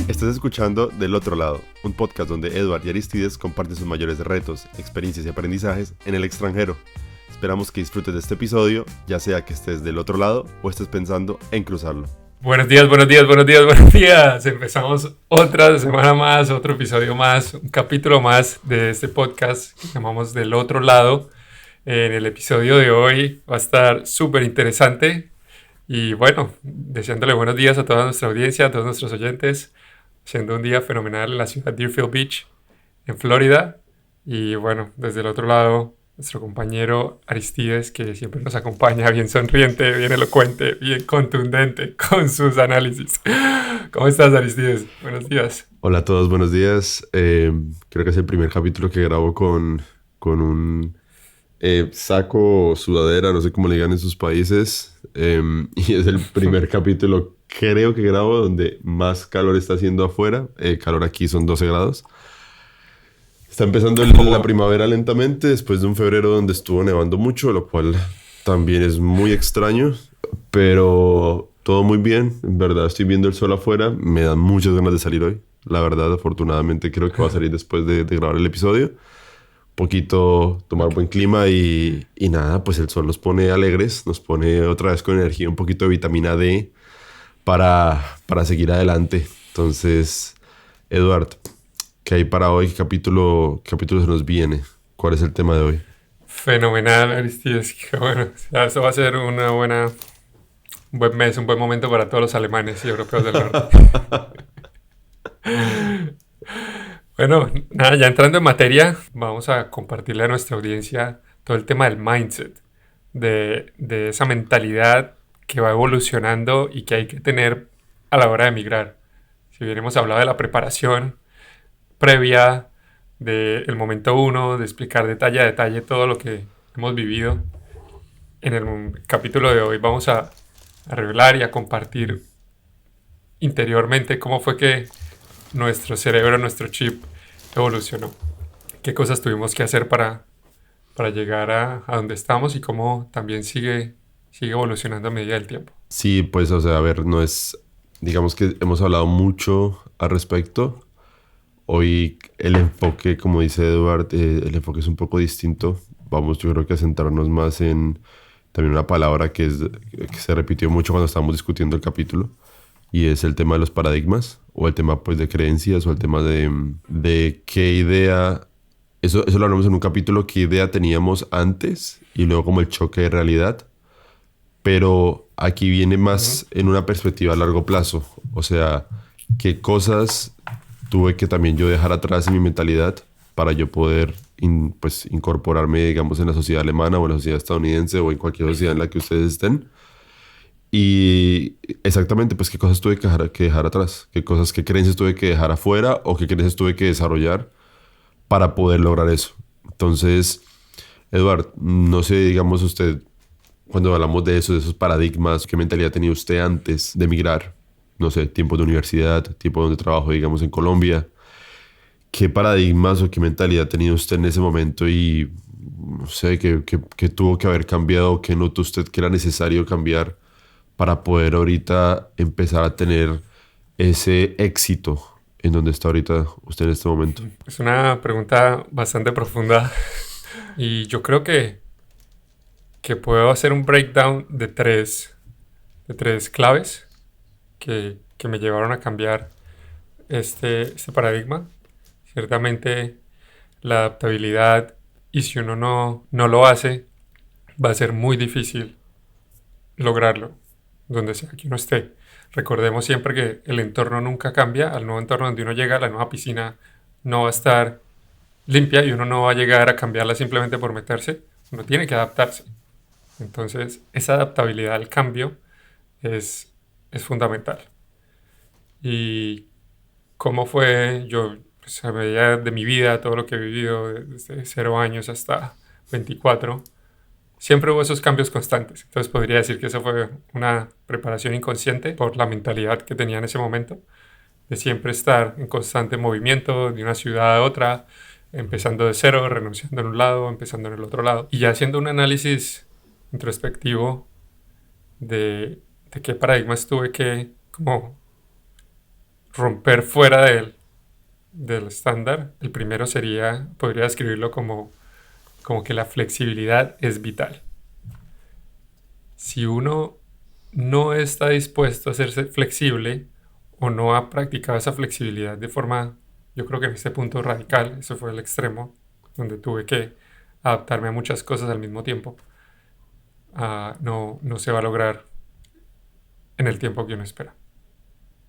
Estás escuchando Del Otro Lado, un podcast donde Edward y Aristides comparten sus mayores retos, experiencias y aprendizajes en el extranjero. Esperamos que disfrutes de este episodio, ya sea que estés del otro lado o estés pensando en cruzarlo. Buenos días, buenos días, buenos días, buenos días. Empezamos otra semana más, otro episodio más, un capítulo más de este podcast que llamamos Del Otro Lado. En el episodio de hoy va a estar súper interesante y bueno, deseándole buenos días a toda nuestra audiencia, a todos nuestros oyentes, siendo un día fenomenal en la ciudad de Deerfield Beach, en Florida. Y bueno, desde el otro lado, nuestro compañero Aristides, que siempre nos acompaña, bien sonriente, bien elocuente, bien contundente con sus análisis. ¿Cómo estás, Aristides? Buenos días. Hola a todos, buenos días. Creo que es el primer capítulo que grabo con un saco o sudadera, no sé cómo le digan en sus países. Y es el primer capítulo, creo que grabo, donde más calor está haciendo afuera. Calor aquí son 12 grados. Está empezando la primavera lentamente, después de un febrero donde estuvo nevando mucho, lo cual también es muy extraño, pero todo muy bien. En verdad, estoy viendo el sol afuera, me dan muchas ganas de salir hoy. La verdad, afortunadamente, creo que va a salir después de grabar el episodio. Poquito tomar buen clima y nada, pues el sol nos pone alegres, nos pone otra vez con energía, un poquito de vitamina D para seguir adelante. Entonces, Eduard, ¿qué hay para hoy? ¿Qué capítulo se nos viene? ¿Cuál es el tema de hoy? Fenomenal, Aristides. Qué bueno, eso va a ser un buen mes, un buen momento para todos los alemanes y europeos del norte. Bueno, nada, ya entrando en materia, vamos a compartirle a nuestra audiencia todo el tema del mindset, de esa mentalidad que va evolucionando y que hay que tener a la hora de emigrar. Si bien hemos hablado de la preparación previa, del momento uno, de explicar detalle a detalle todo lo que hemos vivido, en el capítulo de hoy vamos a revelar y a compartir interiormente cómo fue que nuestro cerebro, nuestro chip evolucionó. Qué cosas tuvimos que hacer para llegar a donde estamos y cómo también sigue evolucionando a medida del tiempo. Sí, pues, o sea, a ver, no es... Digamos que hemos hablado mucho al respecto. Hoy el enfoque, como dice Eduard, el enfoque es un poco distinto. Vamos, yo creo que a centrarnos más en también una palabra que se repitió mucho cuando estábamos discutiendo el capítulo, y es el tema de los paradigmas, o el tema pues de creencias, o el tema de qué idea, eso lo hablamos en un capítulo, qué idea teníamos antes, y luego como el choque de realidad. Pero aquí viene más en una perspectiva a largo plazo. O sea, qué cosas tuve que también yo dejar atrás en mi mentalidad para yo poder pues, incorporarme, digamos, en la sociedad alemana o en la sociedad estadounidense o en cualquier sociedad en la que ustedes estén. Y exactamente, pues, qué cosas tuve que dejar atrás, qué creencias tuve que dejar afuera o qué creencias tuve que desarrollar para poder lograr eso. Entonces, Eduard, no sé, digamos, usted, cuando hablamos de eso, de esos paradigmas, ¿qué mentalidad tenía usted antes de emigrar? No sé, tiempo de universidad, tiempo donde trabajo, digamos, en Colombia. ¿Qué paradigmas o qué mentalidad tenía usted en ese momento? Y no sé, ¿qué tuvo que haber cambiado? ¿Qué notó usted que era necesario cambiar para poder ahorita empezar a tener ese éxito en donde está ahorita usted en este momento? Es una pregunta bastante profunda y yo creo que puedo hacer un breakdown de tres claves que me llevaron a cambiar este paradigma. Ciertamente la adaptabilidad, y si uno no lo hace, va a ser muy difícil lograrlo, donde sea que uno esté. Recordemos siempre que el entorno nunca cambia. Al nuevo entorno donde uno llega, la nueva piscina no va a estar limpia y uno no va a llegar a cambiarla simplemente por meterse. Uno tiene que adaptarse. Entonces, esa adaptabilidad al cambio es fundamental. Y cómo fue yo, pues, a medida de mi vida, todo lo que he vivido desde 0 años hasta 24, siempre hubo esos cambios constantes. Entonces podría decir que eso fue una preparación inconsciente por la mentalidad que tenía en ese momento, de siempre estar en constante movimiento de una ciudad a otra, empezando de cero, renunciando en un lado, empezando en el otro lado. Y ya haciendo un análisis introspectivo de qué paradigmas tuve que como romper fuera del estándar. El primero sería, podría describirlo como que la flexibilidad es vital. Si uno no está dispuesto a hacerse flexible o no ha practicado esa flexibilidad de forma, yo creo que en este punto radical, eso fue el extremo, donde tuve que adaptarme a muchas cosas al mismo tiempo, no se va a lograr en el tiempo que uno espera.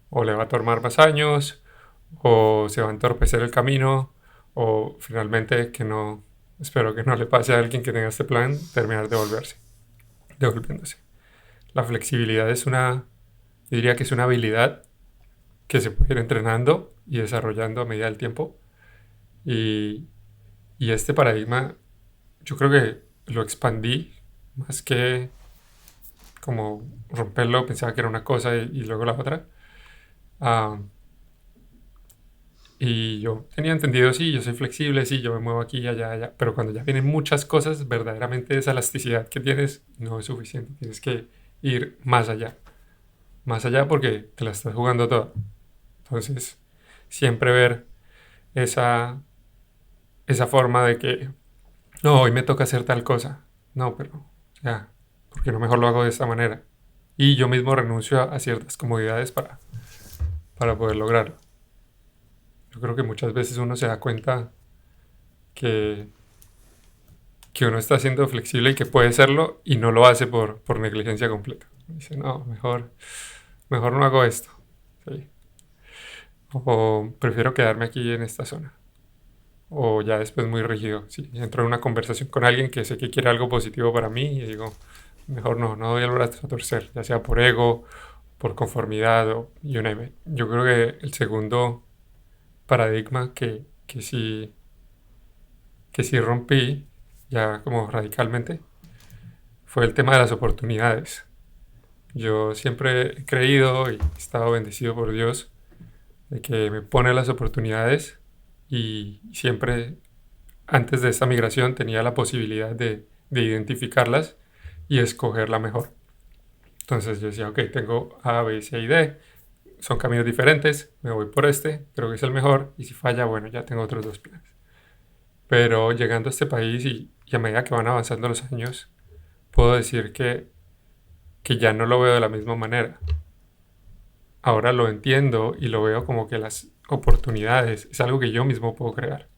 O le va a tomar más años, o se va a entorpecer el camino, o finalmente, que no, espero que no le pase a alguien que tenga este plan, terminar devolviéndose. La flexibilidad es yo diría que es una habilidad que se puede ir entrenando y desarrollando a medida del tiempo. Y, y este paradigma, yo creo que lo expandí más que como romperlo, pensaba que era una cosa y luego la otra. Ah, y yo tenía entendido, sí, yo soy flexible, sí, yo me muevo aquí, allá, allá, pero cuando ya vienen muchas cosas, verdaderamente esa elasticidad que tienes no es suficiente, tienes que ir más allá porque te la estás jugando toda. Entonces, siempre ver esa, esa forma de que, no, hoy me toca hacer tal cosa, no, pero ya, porque no mejor lo hago de esta manera. Y yo mismo renuncio a ciertas comodidades para poder lograrlo. Yo creo que muchas veces uno se da cuenta que, que uno está siendo flexible y que puede serlo y no lo hace por negligencia completa. Dice, no, mejor no hago esto. ¿Sí? O prefiero quedarme aquí en esta zona. O ya después muy rígido. Si entro en una conversación con alguien que sé que quiere algo positivo para mí y digo, mejor no doy el brazo a torcer, ya sea por ego, por conformidad o you name it. Yo creo que el segundo paradigma que sí rompí, ya como radicalmente, fue el tema de las oportunidades. Yo siempre he creído y he estado bendecido por Dios de que me pone las oportunidades y siempre antes de esta migración tenía la posibilidad de identificarlas y escoger la mejor. Entonces yo decía, ok, tengo A, B, C y D, son caminos diferentes, me voy por este, creo que es el mejor, y si falla, bueno, ya tengo otros dos planes. Pero llegando a este país y a medida que van avanzando los años, puedo decir que ya no lo veo de la misma manera. Ahora lo entiendo y lo veo como que las oportunidades es algo que yo mismo puedo crear.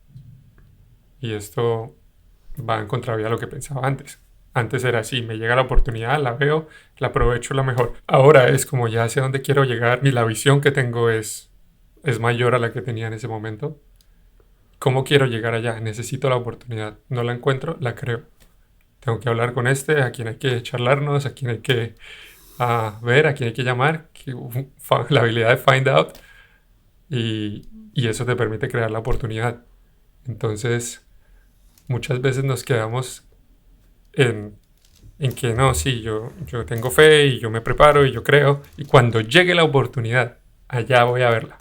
Y esto va en contravía a lo que pensaba antes. Antes era así, me llega la oportunidad, la veo, la aprovecho la mejor. Ahora es como ya sé a dónde quiero llegar y la visión que tengo es mayor a la que tenía en ese momento. ¿Cómo quiero llegar allá? Necesito la oportunidad. No la encuentro, la creo. Tengo que hablar con a quien hay que charlarnos, a quien hay que ver, a quien hay que llamar, la habilidad de find out y eso te permite crear la oportunidad. Entonces, muchas veces nos quedamos en, en que no, sí, yo tengo fe y yo me preparo y yo creo y cuando llegue la oportunidad, allá voy a verla.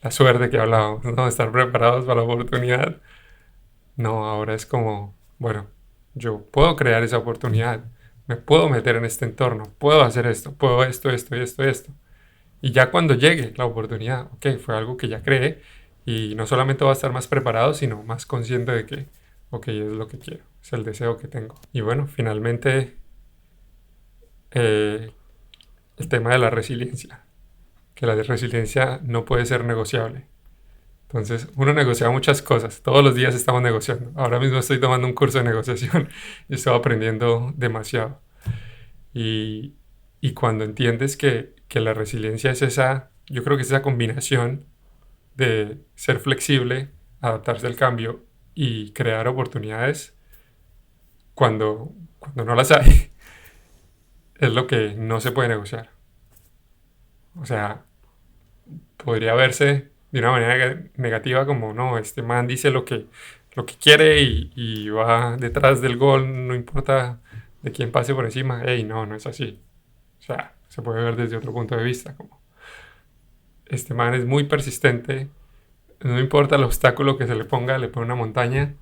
La suerte que hablábamos, ¿no? Estar preparados para la oportunidad. No, ahora es como, bueno, yo puedo crear esa oportunidad, me puedo meter en este entorno, puedo hacer esto, puedo esto y esto y esto. Y ya cuando llegue la oportunidad, ok, fue algo que ya creé y no solamente voy a estar más preparado, sino más consciente de que, ok, es lo que quiero, es el deseo que tengo. Y bueno, finalmente, eh, el tema de la resiliencia, que la resiliencia no puede ser negociable. Entonces, uno negocia muchas cosas. Todos los días estamos negociando. Ahora mismo estoy tomando un curso de negociación y estoy aprendiendo demasiado. Y, y cuando entiendes que la resiliencia es esa, yo creo que es esa combinación de ser flexible, adaptarse al cambio y crear oportunidades cuando no las hay, es lo que no se puede negociar. O sea, podría verse de una manera negativa como, no, este man dice lo que quiere y va detrás del gol, no importa de quién pase por encima. Ey, no es así. O sea, se puede ver desde otro punto de vista, como este man es muy persistente, no importa el obstáculo que se le pone una montaña,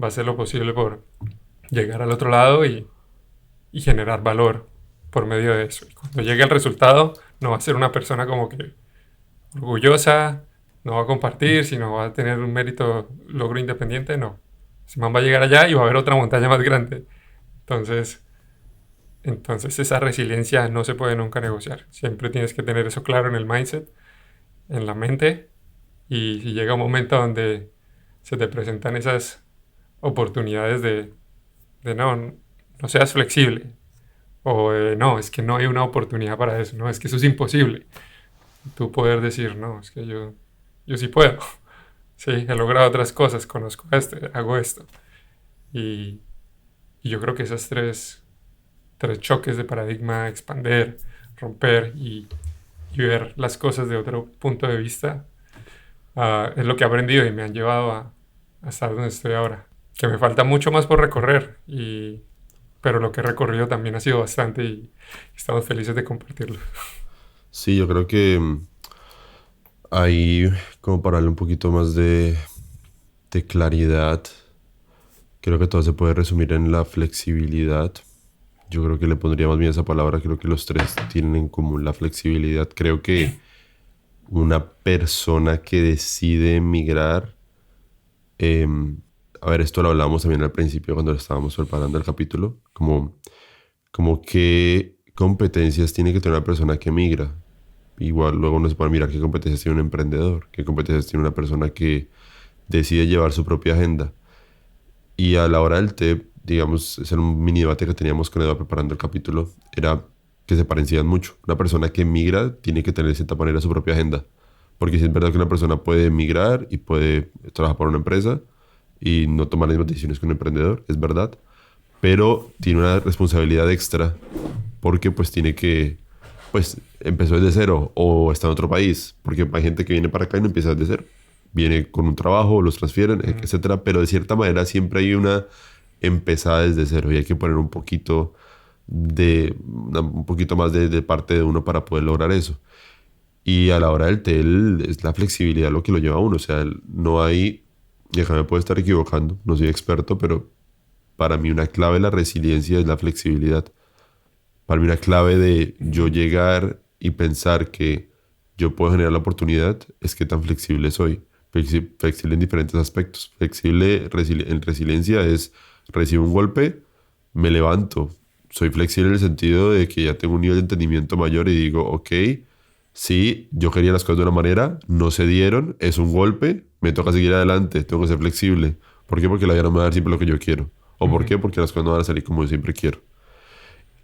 va a hacer lo posible por llegar al otro lado y generar valor por medio de eso. Y cuando llegue el resultado, no va a ser una persona como que, orgullosa, no va a compartir, sino va a tener un mérito, logro independiente, no. Ese man va a llegar allá y va a haber otra montaña más grande. Entonces, entonces esa resiliencia no se puede nunca negociar. Siempre tienes que tener eso claro en el mindset, en la mente. Y si llega un momento donde se te presentan esas oportunidades de no, no seas flexible. O de no, es que no hay una oportunidad para eso. No, es que eso es imposible. Tú poder decir, no, es que yo sí puedo. Sí, he logrado otras cosas, conozco esto, hago esto. Y, y yo creo que esas tres choques de paradigma, expander, romper y ver las cosas de otro punto de vista, es lo que he aprendido y me han llevado a estar donde estoy ahora. Que me falta mucho más por recorrer, pero lo que he recorrido también ha sido bastante y estamos felices de compartirlo. Sí, yo creo que ahí, como para darle un poquito más de claridad, creo que todo se puede resumir en la flexibilidad. Yo creo que le pondría más bien esa palabra. Creo que los tres tienen en común la flexibilidad. Creo que una persona que decide emigrar, a ver, esto lo hablábamos también al principio cuando estábamos preparando el capítulo, como qué competencias tiene que tener una persona que emigra. Igual luego uno se puede mirar qué competencias tiene un emprendedor, qué competencias tiene una persona que decide llevar su propia agenda. Y a la hora del té, digamos, es un mini debate que teníamos con Eduardo preparando el capítulo, era que se parecían mucho. Una persona que emigra tiene que tener de cierta manera su propia agenda. Porque sí es verdad que una persona puede emigrar y puede trabajar para una empresa y no tomar las mismas decisiones que un emprendedor, es verdad. Pero tiene una responsabilidad extra porque pues tiene que, pues empezó desde cero o está en otro país. Porque hay gente que viene para acá y no empieza desde cero. Viene con un trabajo, los transfieren, etcétera. Pero de cierta manera siempre hay una empezada desde cero y hay que poner un poquito un poquito más de parte de uno para poder lograr eso. Y a la hora del TEL es la flexibilidad lo que lo lleva a uno. O sea, no hay, y acá me puedo estar equivocando, no soy experto, pero para mí una clave de la resiliencia es la flexibilidad. Para mí una clave de yo llegar y pensar que yo puedo generar la oportunidad es que tan flexible soy. Flexible en diferentes aspectos. Flexible en resiliencia es recibo un golpe, me levanto. Soy flexible en el sentido de que ya tengo un nivel de entendimiento mayor y digo, ok, sí, yo quería las cosas de una manera, no se dieron, es un golpe, me toca seguir adelante, tengo que ser flexible. ¿Por qué? Porque la vida no me va a dar siempre lo que yo quiero. ¿O por qué? Porque las cosas no van a salir como yo siempre quiero.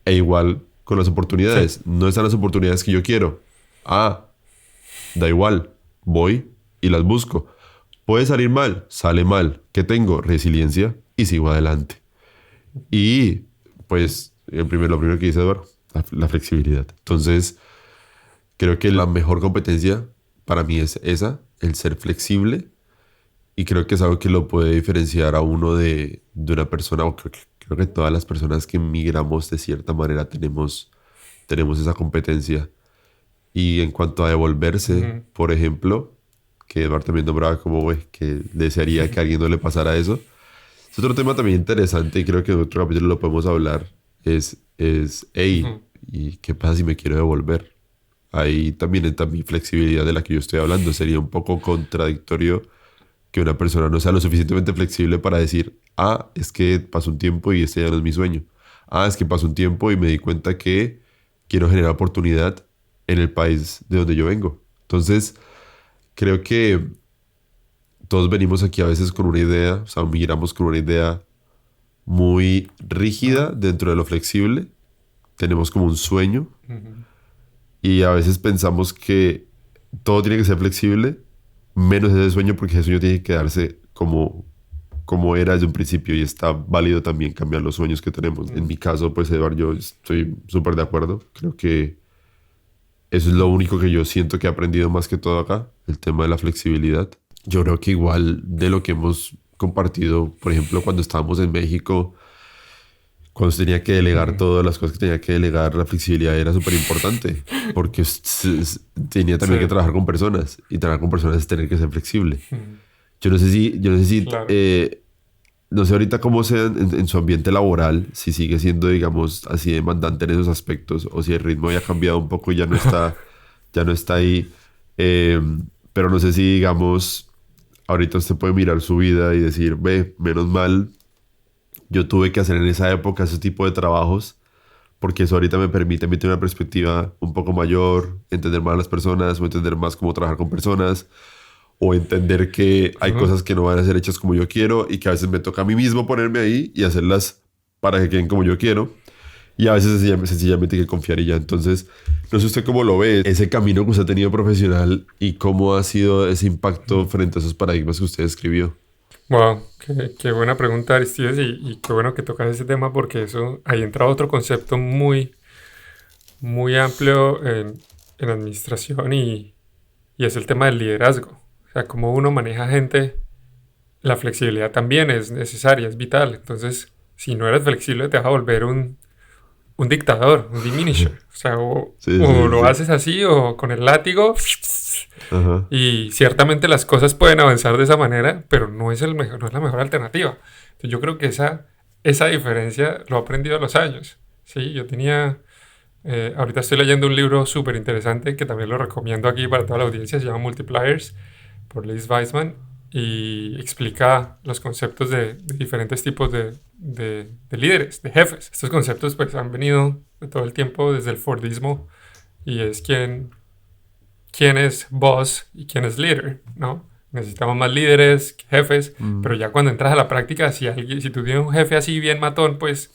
E igual con las oportunidades. Sí. No están las oportunidades que yo quiero. Ah, da igual. Voy y las busco. Puede salir mal, sale mal. ¿Qué tengo? Resiliencia y sigo adelante. Y pues lo primero que dice Eduardo, la flexibilidad. Entonces, creo que la mejor competencia para mí es esa, el ser flexible. Y creo que es algo que lo puede diferenciar a uno de una persona, o creo que todas las personas que migramos de cierta manera tenemos esa competencia. Y en cuanto a devolverse, Ujú. por ejemplo, que Eduardo también nombraba como, güey, que desearía que a alguien no le pasara eso. Es otro tema también interesante y creo que en otro capítulo lo podemos hablar. Hey, Ujú. ¿y qué pasa si me quiero devolver? Ahí también entra mi flexibilidad de la que yo estoy hablando. Sería un poco contradictorio que una persona no sea lo suficientemente flexible para decir, ah, es que pasó un tiempo y este ya no es mi sueño. Ah, es que pasó un tiempo y me di cuenta que quiero generar oportunidad en el país de donde yo vengo. Entonces, creo que todos venimos aquí a veces con una idea, o sea, migramos con una idea muy rígida Ujú. dentro de lo flexible. Tenemos como un sueño Ujú. y a veces pensamos que todo tiene que ser flexible, menos ese sueño, porque ese sueño tiene que quedarse como era desde un principio y está válido también cambiar los sueños que tenemos. En Ujú. mi caso, pues Eduardo, yo estoy súper de acuerdo. Creo que eso es lo único que yo siento que he aprendido más que todo acá, el tema de la flexibilidad. Yo creo que igual de lo que hemos compartido, por ejemplo, cuando estábamos en México, cuando se tenía que delegar Ujú. todas las cosas que tenía que delegar, la flexibilidad era súper importante, porque tenía Sí. también que trabajar con personas y trabajar con personas es tener que ser flexible. Ujú. Yo no sé si, Claro. no sé ahorita cómo sea en su ambiente laboral, si sigue siendo, digamos, así demandante en esos aspectos, o si el ritmo ya ha cambiado un poco y ya no está ahí. Eh, pero no sé si, digamos, ahorita usted puede mirar su vida y decir, ve, menos mal, yo tuve que hacer en esa época ese tipo de trabajos, porque eso ahorita me permite a mí tener una perspectiva un poco mayor, entender más a las personas o entender más cómo trabajar con personas o entender que hay Ujú. cosas que no van a ser hechas como yo quiero y que a veces me toca a mí mismo ponerme ahí y hacerlas para que queden como yo quiero. Y a veces sencillamente hay que confiar y ya. Entonces, no sé usted cómo lo ve, ese camino que usted ha tenido profesional y cómo ha sido ese impacto frente a esos paradigmas que usted escribió. Wow, qué buena pregunta, Aristides, y qué bueno que tocas ese tema porque eso ahí entra otro concepto muy amplio en administración y es el tema del liderazgo. O sea, cómo uno maneja gente, la flexibilidad también es necesaria, es vital. Entonces, si no eres flexible, te vas a volver un dictador, un diminisher. O sea, Sí, o sí, lo sí. haces así o con el látigo. Ajá. Y ciertamente las cosas pueden avanzar de esa manera, pero no es, no es la mejor alternativa. Entonces, yo creo que esa diferencia lo he aprendido a los años. Sí, yo tenía ahorita estoy leyendo un libro súper interesante que también lo recomiendo aquí para toda la audiencia, se llama Multipliers por Liz Weissman y explica los conceptos de diferentes tipos de líderes, de jefes. Estos conceptos pues han venido de todo el tiempo desde el Fordismo y es quién es boss y quién es líder, ¿no? Necesitamos más líderes, jefes, Mm. pero ya cuando entras a la práctica, si tú tienes un jefe así bien matón, pues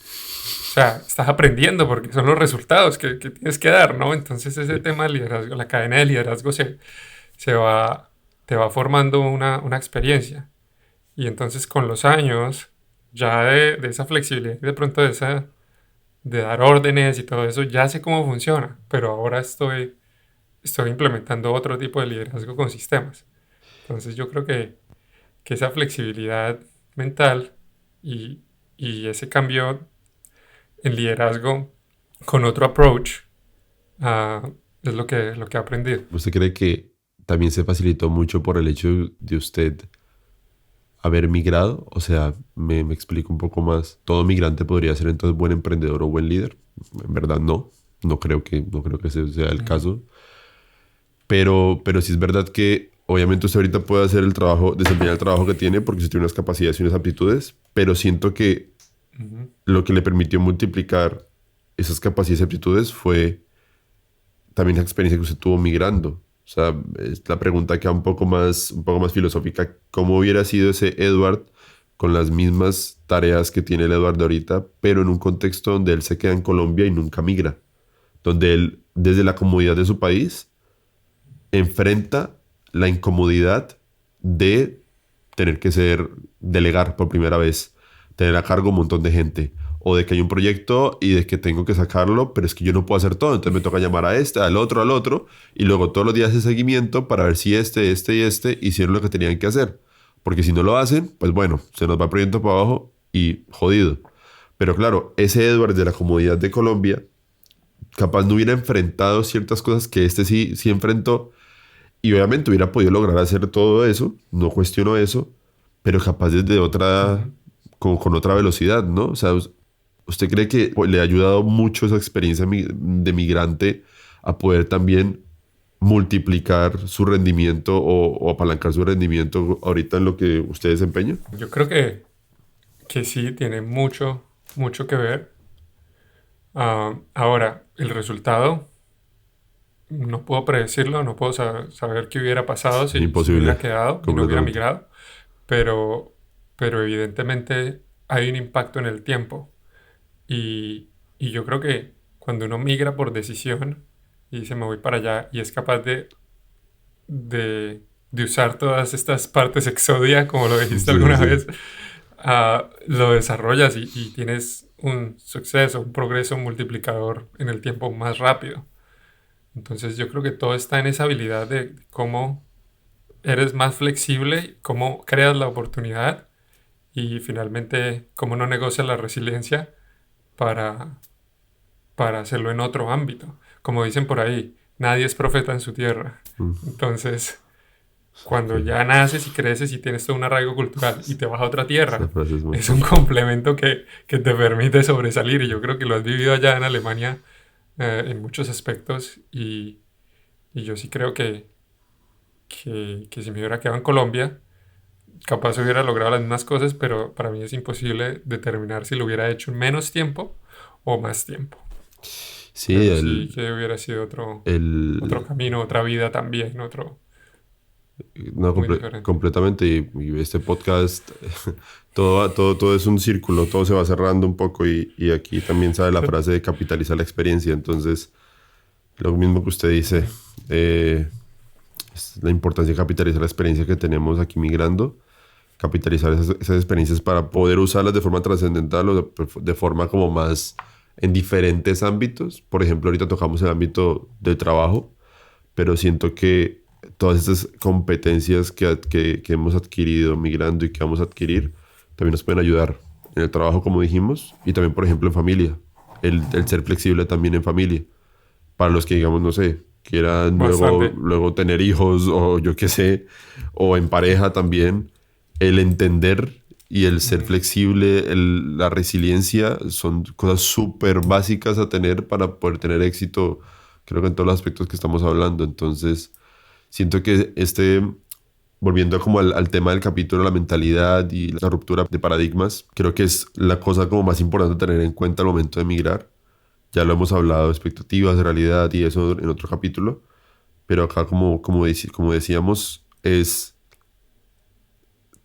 o sea, estás aprendiendo porque son los resultados que tienes que dar, ¿no? Entonces ese Sí. tema del liderazgo, la cadena de liderazgo se va, te va formando una experiencia. Y entonces con los años, ya de esa flexibilidad, de pronto de dar órdenes y todo eso, ya sé cómo funciona, pero ahora estoy implementando otro tipo de liderazgo con sistemas. Entonces yo creo que esa flexibilidad mental y, y ese cambio en liderazgo con otro approach, es lo que he aprendido. ¿Usted cree que también se facilitó mucho por el hecho de usted haber migrado? O sea, me explico un poco más. ¿Todo migrante podría ser entonces buen emprendedor o buen líder? En verdad no. No creo que ese sea el Ujú, caso. Pero sí es verdad que obviamente usted ahorita puede hacer el trabajo, desempeñar el trabajo que tiene porque usted tiene unas capacidades y unas aptitudes, pero siento que ujú. lo que le permitió multiplicar esas capacidades y aptitudes fue también la experiencia que usted tuvo migrando. O sea, es la pregunta que va un poco más filosófica. ¿Cómo hubiera sido ese Edward con las mismas tareas que tiene el Edward de ahorita, pero en un contexto donde él se queda en Colombia y nunca migra? Donde él, desde la comodidad de su país, enfrenta la incomodidad de tener que delegar por primera vez, tener a cargo un montón de gente, o de que hay un proyecto y de que tengo que sacarlo, pero es que yo no puedo hacer todo, entonces me toca llamar a este, al otro, y luego todos los días ese seguimiento para ver si este y este hicieron lo que tenían que hacer. Porque si no lo hacen, pues bueno, se nos va el proyecto para abajo y jodido. Pero claro, ese Edward de la comodidad de Colombia, capaz no hubiera enfrentado ciertas cosas que este sí enfrentó, y obviamente hubiera podido lograr hacer todo eso, no cuestiono eso, pero capaz desde otra, Ujú. con otra velocidad, ¿no? O sea, ¿usted cree que pues, le ha ayudado mucho esa experiencia de migrante a poder también multiplicar su rendimiento o apalancar su rendimiento ahorita en lo que usted desempeña? Yo creo que sí, tiene mucho que ver. Ahora, el resultado, no puedo predecirlo, no puedo saber qué hubiera pasado si me Imposible, hubiera quedado y no hubiera completamente. migrado, pero, pero evidentemente hay un impacto en el tiempo. Y yo creo que cuando uno migra por decisión y dice me voy para allá y es capaz de usar todas estas partes exodia, como lo dijiste Sí, alguna sí. vez, lo desarrollas y tienes un suceso, un progreso multiplicador en el tiempo más rápido. Entonces yo creo que todo está en esa habilidad de cómo eres más flexible, cómo creas la oportunidad y finalmente cómo no negocias la resiliencia para, para hacerlo en otro ámbito. Como dicen por ahí, nadie es profeta en su tierra. Mm, Entonces, cuando sí. ya naces y creces y tienes todo un arraigo cultural y te vas a otra Esa tierra, frase es muy es un fuerte. complemento que te permite sobresalir. Y yo creo que lo has vivido allá en Alemania en muchos aspectos y yo sí creo que si me hubiera quedado en Colombia, capaz hubiera logrado las mismas cosas, pero para mí es imposible determinar si lo hubiera hecho en menos tiempo o más tiempo. Sí, Pero sí que hubiera sido otro el, camino, otra vida también, no, muy diferente. completamente. Y este podcast, todo es un círculo, todo se va cerrando un poco. Y aquí también sale la frase de capitalizar la experiencia. Entonces, lo mismo que usted dice, Sí. es la importancia de capitalizar la experiencia que tenemos aquí migrando, capitalizar esas experiencias para poder usarlas de forma trascendental o de forma como más en diferentes ámbitos. Por ejemplo, ahorita tocamos el ámbito del trabajo, pero siento que todas estas competencias que hemos adquirido migrando y que vamos a adquirir también nos pueden ayudar en el trabajo, como dijimos, y también, por ejemplo, en familia. El ser flexible también en familia. Para los que, digamos, no sé, quieran Bastante. luego tener hijos o yo qué sé, o en pareja también, el entender y el ser Ujú. flexible, la resiliencia son cosas súper básicas a tener para poder tener éxito, creo que en todos los aspectos que estamos hablando. Entonces, siento que volviendo como al tema del capítulo, la mentalidad y la ruptura de paradigmas, creo que es la cosa como más importante a tener en cuenta al momento de emigrar. Ya lo hemos hablado, expectativas, realidad y eso en otro capítulo, pero acá como decíamos, es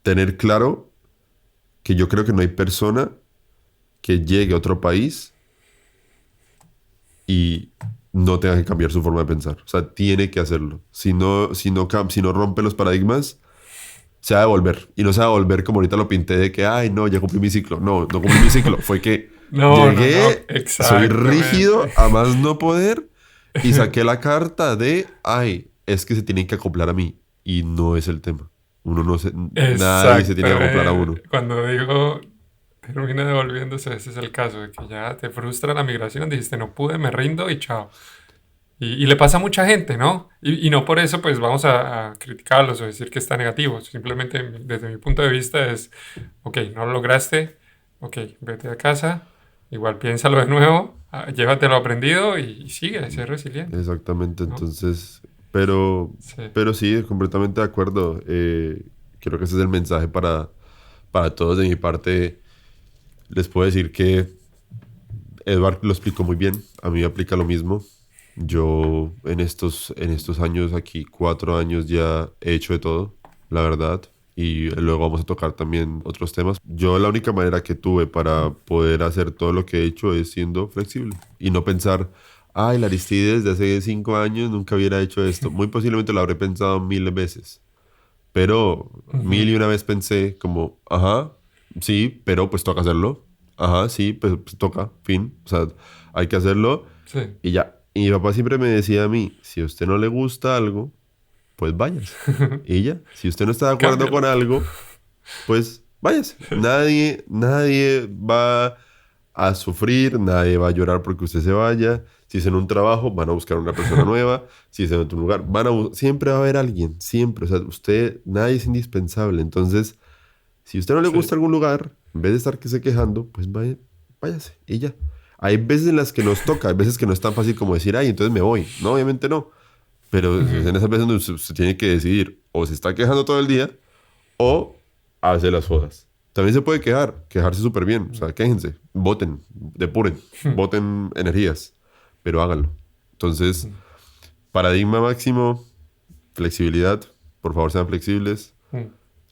tener claro que yo creo que no hay persona que llegue a otro país y no tenga que cambiar su forma de pensar. O sea, tiene que hacerlo. Si no rompe los paradigmas, se va a devolver. Y no se va a devolver como ahorita lo pinté de que, ay, no, ya cumplí mi ciclo. No, no cumplí mi ciclo. Fue que No, no, no, llegué, soy rígido exactamente. a más no poder y saqué la carta de, ay, es que se tienen que acoplar a mí. Y no es el tema. Nadie se tiene que acoplar a uno. Exactamente. Cuando digo termina devolviéndose, ese es el caso, de que ya te frustra la migración, dijiste no pude, me rindo y chao. Y le pasa a mucha gente, ¿no? Y no por eso pues vamos a criticarlos o decir que está negativo. Simplemente desde mi punto de vista es, ok, no lo lograste, ok, vete a casa, igual piénsalo de nuevo, llévate lo aprendido y sigue, sé resiliente, Exactamente, ¿no? entonces, pero, Sí. pero sí, completamente de acuerdo. Creo que ese es el mensaje para todos de mi parte. Les puedo decir que Edward lo explicó muy bien, a mí me aplica lo mismo. Yo en estos años, aquí 4 años ya he hecho de todo, la verdad. Y luego vamos a tocar también otros temas. Yo la única manera que tuve para poder hacer todo lo que he hecho es siendo flexible y no pensar, ay, la Aristides de hace 5 años nunca hubiera hecho esto. Muy posiblemente lo habré pensado 1000 veces, pero mil Ujú. y una vez pensé como, ajá, sí, pero pues toca hacerlo. Ajá, sí, pues toca, fin. O sea, hay que hacerlo Sí. y ya. Y mi papá siempre me decía a mí, si a usted no le gusta algo, pues váyase. Y ya, si usted no está de acuerdo con Cámbialo. algo, pues váyase. Nadie va a sufrir, nadie va a llorar porque usted se vaya. Si es en un trabajo, van a buscar una persona nueva. Si es en otro lugar, siempre va a haber alguien, siempre. O sea, nadie es indispensable. Entonces, si a usted no le gusta Sí. algún lugar, en vez de estar que se quejando, pues váyase y ya. Hay veces en las que nos toca, hay veces que no es tan fácil como decir, ay, entonces me voy. No, obviamente no. Pero es Ujú. en esas veces donde usted tiene que decidir o se está quejando todo el día o hace las jodas. También se puede quejarse súper bien. O sea, quéjense, voten, depuren, voten energías, pero háganlo. Entonces, paradigma máximo, flexibilidad. Por favor, sean flexibles. Mm.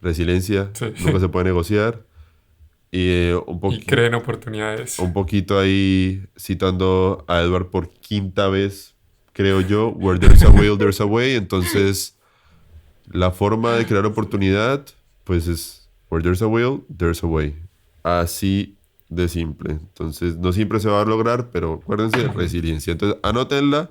Resiliencia, Sí. nunca se puede negociar. Y Y creen oportunidades. un poquito ahí citando a Edward por quinta vez, creo yo, where there's a will, there's a way. Entonces, la forma de crear oportunidad, pues es where there's a will, there's a way. Así de simple. Entonces, no siempre se va a lograr, pero acuérdense, Ujú. resiliencia. Entonces, anótenla,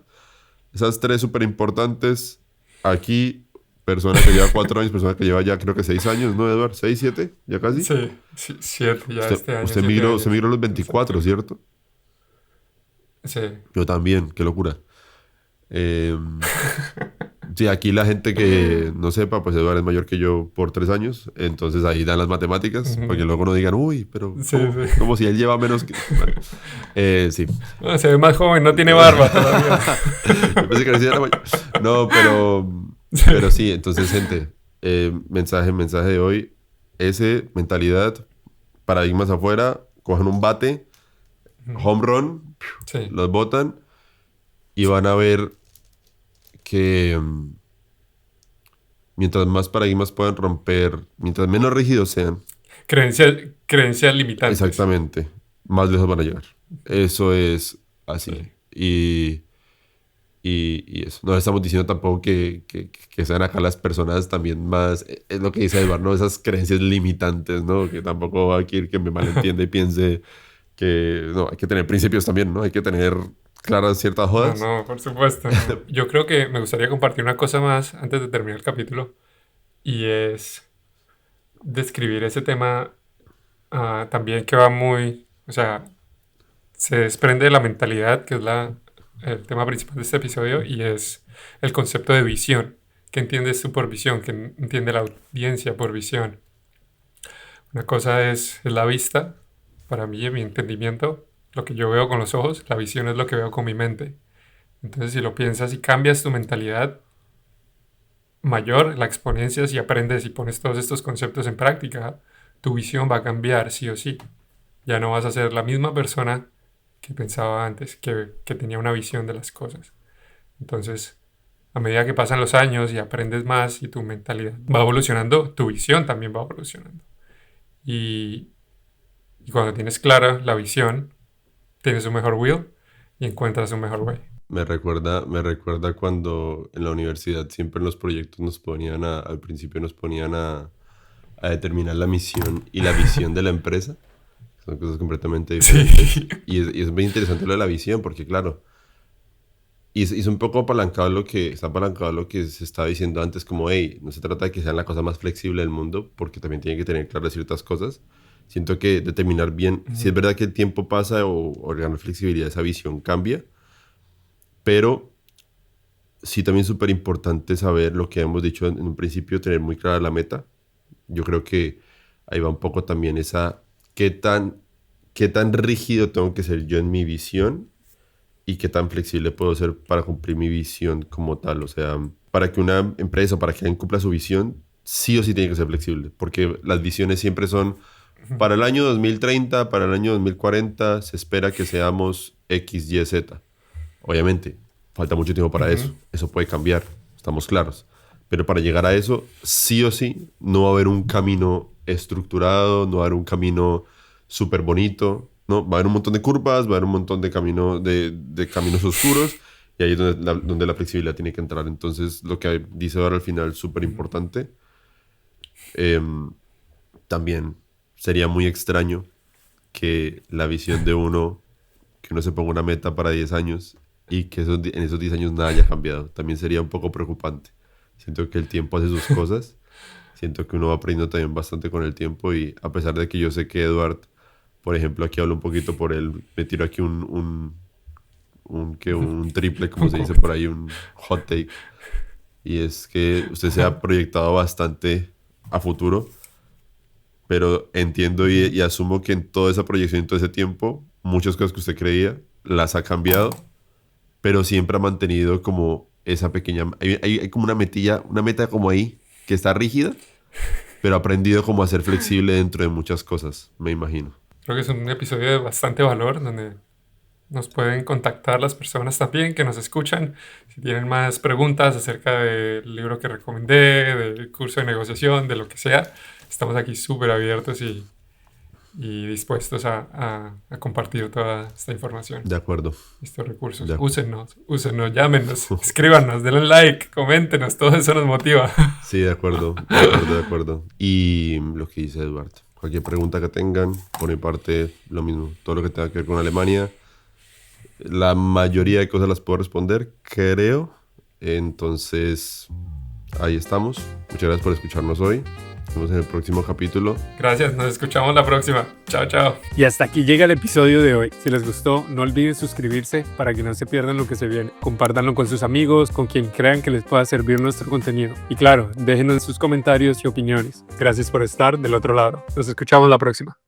esas tres súper importantes. Aquí, persona que lleva 4 años, persona que lleva ya creo que 6 años, ¿no, Edward? ¿6, 7? ¿Ya casi? Sí, sí, 7, ya este año, Usted 7 años, migró a los en 24, septiembre. ¿cierto? Sí. Yo también, qué locura. Eh, sí, aquí la gente que no sepa, pues Eduardo es mayor que yo por 3 años, entonces ahí dan las matemáticas, porque Ujú. luego no digan, uy, pero Sí, ¿cómo? sí. Como si él lleva menos que... Bueno, sí. Ah, se ve más joven, no tiene barba todavía. Yo pensé que era mayor. No, pero Pero sí, entonces, gente, mensaje de hoy. Mentalidad, paradigmas afuera, cojan un bate, Ujú. home run, Sí. los botan y van a ver que mientras más paradigmas puedan romper, mientras menos rígidos sean, Creencias limitantes. exactamente, más lejos van a llegar. Eso es así. Sí. Y eso. No estamos diciendo tampoco que sean acá las personas también más, es lo que dice Eduardo, ¿no? Esas creencias limitantes, ¿no? Que tampoco va a querer que me malentienda y piense que, no, hay que tener principios también, ¿no? Hay que tener claras ciertas No, jodas. no, por supuesto, no. Yo creo que me gustaría compartir una cosa más antes de terminar el capítulo y es describir ese tema también que va muy, o sea, se desprende de la mentalidad, que es el tema principal de este episodio, y es el concepto de visión. ¿Qué entiendes tú por visión? ¿Qué entiende la audiencia por visión? Una cosa es la vista, para mí, en mi entendimiento, lo que yo veo con los ojos, la visión es lo que veo con mi mente. Entonces, si lo piensas y cambias tu mentalidad mayor, la exponencia, si aprendes y pones todos estos conceptos en práctica, tu visión va a cambiar sí o sí. Ya no vas a ser la misma persona que pensaba antes, que tenía una visión de las cosas. Entonces, a medida que pasan los años y aprendes más y tu mentalidad va evolucionando, tu visión también va evolucionando. Y, y cuando tienes clara la visión, tienes un mejor will y encuentras un mejor way. Me recuerda cuando en la universidad siempre en los proyectos al principio nos ponían a determinar la misión y la visión de la empresa. Son cosas completamente diferentes. Sí. Y es muy interesante lo de la visión, porque claro, y es un poco apalancado está apalancado lo que se estaba diciendo antes, como, hey, no se trata de que sean la cosa más flexible del mundo, porque también tienen que tener claras ciertas cosas. Siento que determinar bien, si es Ujú. verdad que el tiempo pasa o ganar flexibilidad, esa visión cambia, pero sí también es súper importante saber lo que hemos dicho en un principio, tener muy clara la meta. Yo creo que ahí va un poco también qué tan, qué tan rígido tengo que ser yo en mi visión y qué tan flexible puedo ser para cumplir mi visión como tal. O sea, para que una empresa, para que alguien cumpla su visión, sí o sí tiene que ser flexible, porque las visiones siempre son para el año 2030, para el año 2040, se espera que seamos X, Y, Z. Obviamente, falta mucho tiempo para Ujú. eso puede cambiar, estamos claros. Pero para llegar a eso, sí o sí, no va a haber un camino estructurado, no va a haber un camino súper bonito, ¿no? Va a haber un montón de curvas, va a haber un montón de caminos oscuros, y ahí es donde la flexibilidad tiene que entrar. Entonces, lo que dice ahora al final, súper importante. Em, También sería muy extraño que la visión de uno, que uno se ponga una meta para 10 años y que en esos 10 años nada haya cambiado. También sería un poco preocupante. Siento que el tiempo hace sus cosas. Siento que uno va aprendiendo también bastante con el tiempo y a pesar de que yo sé que Edward, por ejemplo, aquí hablo un poquito por él, me tiro aquí un triple, como Un se dice quote. por ahí, un hot take. Y es que usted se ha proyectado bastante a futuro, pero entiendo Ujú. y asumo que en toda esa proyección, en todo ese tiempo, muchas cosas que usted creía las ha cambiado, pero siempre ha mantenido como esa pequeña, hay como una meta como ahí, que está rígida, pero ha aprendido como a ser flexible dentro de muchas cosas, me imagino. Creo que es un episodio de bastante valor donde nos pueden contactar las personas también que nos escuchan. Si tienen más preguntas acerca del libro que recomendé, del curso de negociación, de lo que sea, estamos aquí súper abiertos y dispuestos a compartir toda esta información, De acuerdo, estos recursos. de acuerdo. Úsenos, llámenos, escríbanos, denle like, coméntenos, todo eso nos motiva. Sí, de acuerdo, de acuerdo, de acuerdo. Y lo que dice Eduardo, cualquier pregunta que tengan, por mi parte, lo mismo. Todo lo que tenga que ver con Alemania, la mayoría de cosas las puedo responder, creo. Entonces, ahí estamos. Muchas gracias por escucharnos hoy. Nos vemos en el próximo capítulo. Gracias, nos escuchamos la próxima. Chao, chao. Y hasta aquí llega el episodio de hoy. Si les gustó, no olviden suscribirse para que no se pierdan lo que se viene. Compártanlo con sus amigos, con quien crean que les pueda servir nuestro contenido. Y claro, déjenos sus comentarios y opiniones. Gracias por estar del otro lado. Nos escuchamos la próxima.